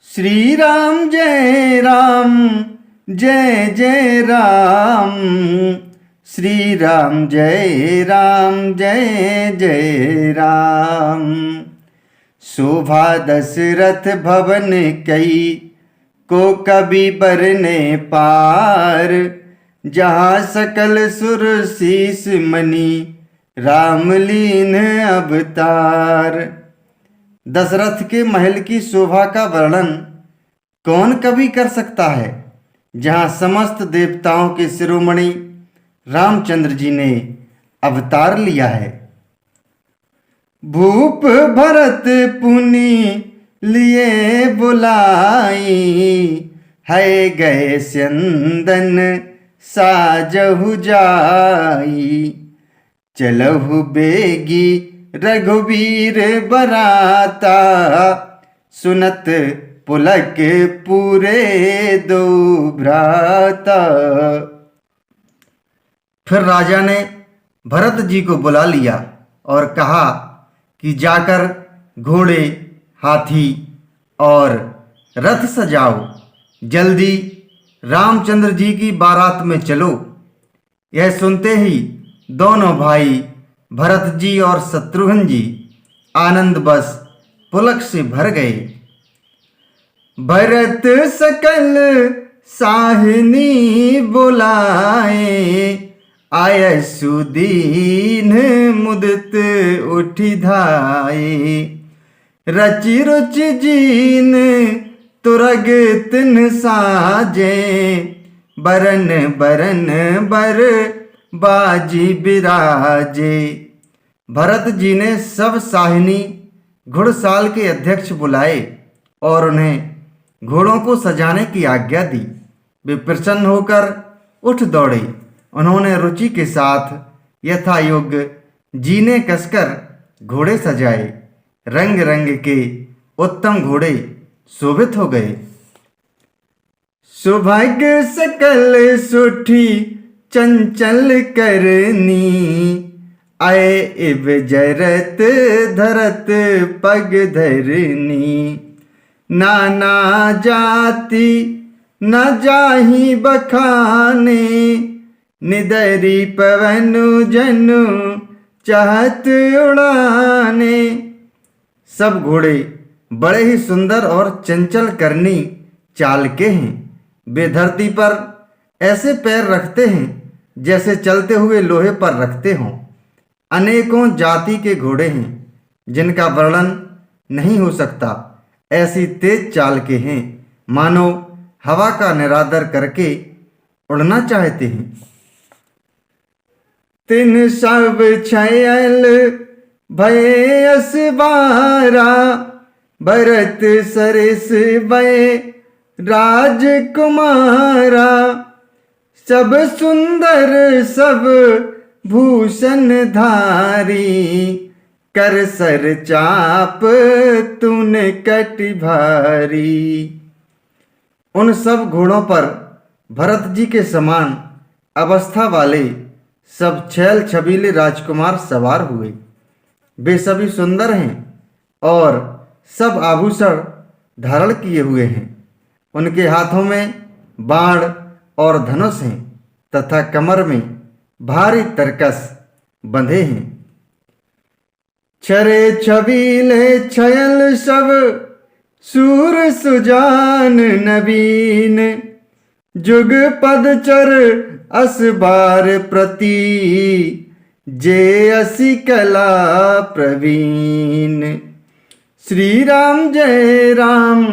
श्री राम जय राम जय जय राम। श्री राम जय राम जय जय राम। शोभा दशरथ भवन कई को कभी बरने पार। जहाँ सकल सुर शीस मणि राम लीन अवतार। दशरथ के महल की शोभा का वर्णन कौन कभी कर सकता है, जहाँ समस्त देवताओं के शिरोमणि रामचंद्र जी ने अवतार लिया है। भूप भरत पुनि लिए बुलाई, है गए स्यंदन साजहु जाई। चलहु बेगी रघुवीर बराता, सुनत पुलक पूरे दो भ्राता। फिर राजा ने भरत जी को बुला लिया और कहा कि जाकर घोड़े, हाथी और रथ सजाओ, जल्दी रामचंद्र जी की बारात में चलो। यह सुनते ही दोनों भाई भरत जी और शत्रुघ्न जी आनंद बस पुलक से भर गए। भरत सकल साहिनी बुलाए, आय सुदीन मुदित उठी धाये। रचि रुचि जीन तुरग तिन साजे, बरन बरन बर बाजी बिराजे। भरत जी ने सब साहिनी घुड़साल के अध्यक्ष बुलाए और उन्हें घोड़ों को सजाने की आज्ञा दी। वे प्रसन्न होकर उठ दौड़े। उन्होंने रुचि के साथ यथायोग्य जीने कसकर घोड़े सजाए। रंग रंग के उत्तम घोड़े शोभित हो गए। सौभाग्य सकल सुठी चंचल करनी, आए इब जरत धरत पग धरनी। नाना जाति न जाहि बखाने, निदरी पवनु जनु चाहत उड़ाने। सब घोड़े बड़े ही सुंदर और चंचल करनी चाल के हैं। वे धरती पर ऐसे पैर रखते हैं जैसे चलते हुए लोहे पर रखते हों। अनेकों जाति के घोड़े हैं जिनका वर्णन नहीं हो सकता। ऐसी तेज चाल के हैं मानो हवा का निरादर करके उड़ना चाहते हैं। तिन सब छयल भय असबारा, भरत सरिस भय राजकुमारा। सब सुंदर सब भूषण धारी, कर सर चाप तूने कटि भारी। उन सब घोड़ों पर भरत जी के समान अवस्था वाले सब छैल छबीले राजकुमार सवार हुए। वे सभी सुंदर हैं और सब आभूषण धारण किए हुए हैं। उनके हाथों में बाण और धनुष हैं तथा कमर में भारी तरकस बंधे हैं। छरे छबीले छयल सब सूर सुजान नवीन, जुग पदचर असबार प्रति, जे असी कला प्रवीण। श्री राम जय राम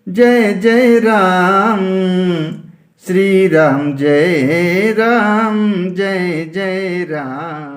जय जय राम। श्री राम जय राम जय जय राम।